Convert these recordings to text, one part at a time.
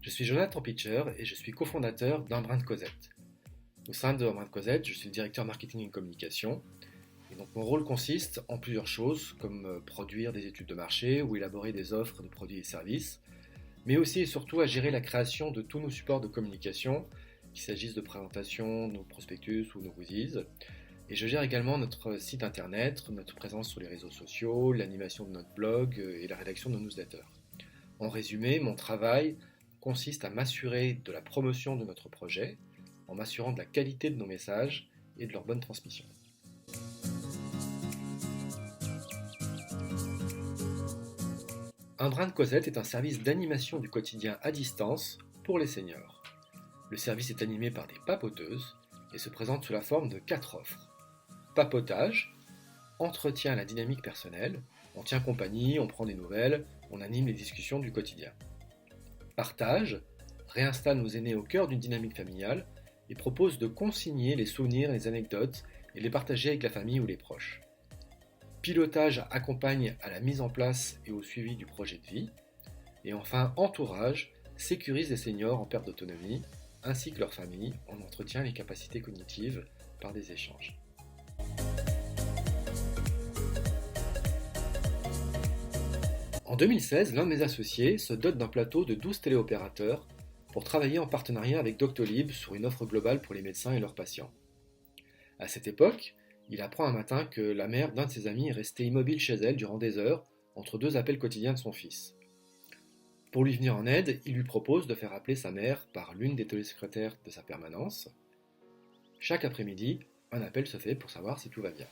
Je suis Jonathan Pitcher et je suis cofondateur d'Empreinte Cosette. Au sein de Empreinte Cosette, je suis le directeur marketing et communication. Et donc mon rôle consiste en plusieurs choses, comme produire des études de marché ou élaborer des offres de produits et services, mais aussi et surtout à gérer la création de tous nos supports de communication, qu'il s'agisse de présentation, nos prospectus ou nos goodies. Et je gère également notre site internet, notre présence sur les réseaux sociaux, l'animation de notre blog et la rédaction de nos newsletters. En résumé, mon travail consiste à m'assurer de la promotion de notre projet, en m'assurant de la qualité de nos messages et de leur bonne transmission. Un brin de Cosette est un service d'animation du quotidien à distance pour les seniors. Le service est animé par des papoteuses et se présente sous la forme de 4 offres. Papotage, entretien à la dynamique personnelle, on tient compagnie, on prend des nouvelles, on anime les discussions du quotidien. Partage, réinstalle nos aînés au cœur d'une dynamique familiale et propose de consigner les souvenirs, les anecdotes et les partager avec la famille ou les proches. Pilotage accompagne à la mise en place et au suivi du projet de vie. Et enfin, entourage sécurise les seniors en perte d'autonomie, ainsi que leur famille en entretient les capacités cognitives par des échanges. En 2016, l'un de mes associés se dote d'un plateau de 12 téléopérateurs pour travailler en partenariat avec Doctolib sur une offre globale pour les médecins et leurs patients. À cette époque, il apprend un matin que la mère d'un de ses amis est restée immobile chez elle durant des heures entre 2 appels quotidiens de son fils. Pour lui venir en aide, il lui propose de faire appeler sa mère par l'une des télésecrétaires de sa permanence. Chaque après-midi, un appel se fait pour savoir si tout va bien.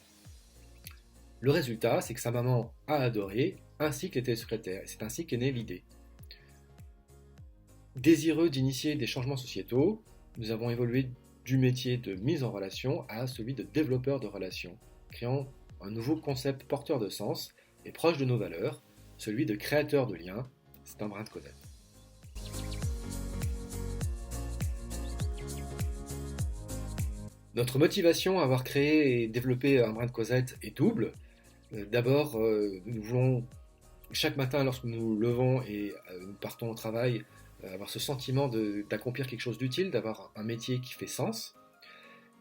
Le résultat, c'est que sa maman a adoré, ainsi que les télésecrétaires, et c'est ainsi qu'est née l'idée. Désireux d'initier des changements sociétaux, nous avons évolué du métier de mise en relation à celui de développeur de relations, créant un nouveau concept porteur de sens et proche de nos valeurs, celui de créateur de liens, c'est un brin de Cosette. Notre motivation à avoir créé et développé un brin de Cosette est double. D'abord, nous voulons chaque matin lorsque nous nous levons et nous partons au travail, avoir ce sentiment d'accomplir quelque chose d'utile, d'avoir un métier qui fait sens.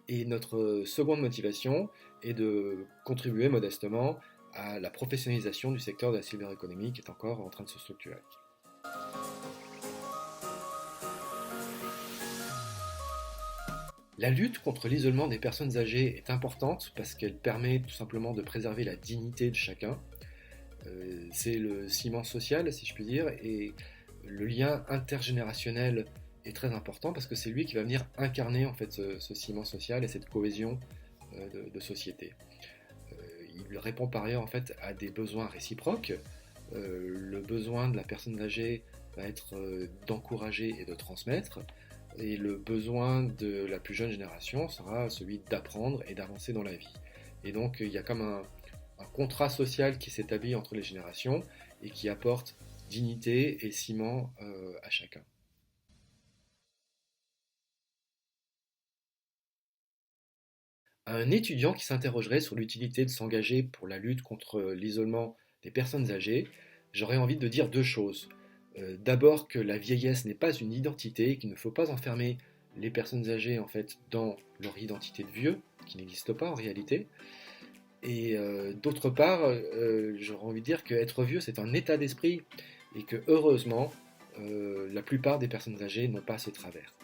Et notre seconde motivation est de contribuer modestement à la professionnalisation du secteur de la silver economy qui est encore en train de se structurer. La lutte contre l'isolement des personnes âgées est importante parce qu'elle permet tout simplement de préserver la dignité de chacun. C'est le ciment social, si je puis dire, et le lien intergénérationnel est très important parce que c'est lui qui va venir incarner en fait ce ciment social et cette cohésion de société. Il répond par ailleurs en fait à des besoins réciproques. Le besoin de la personne âgée va être d'encourager et de transmettre, et le besoin de la plus jeune génération sera celui d'apprendre et d'avancer dans la vie. Et donc il y a comme un contrat social qui s'établit entre les générations et qui apporte dignité et ciment à chacun. Un étudiant qui s'interrogerait sur l'utilité de s'engager pour la lutte contre l'isolement des personnes âgées, j'aurais envie de dire 2 choses. D'abord que la vieillesse n'est pas une identité, qu'il ne faut pas enfermer les personnes âgées en fait dans leur identité de vieux, qui n'existe pas en réalité. Et d'autre part, j'aurais envie de dire qu'être vieux c'est un état d'esprit et que heureusement, la plupart des personnes âgées n'ont pas ce travers.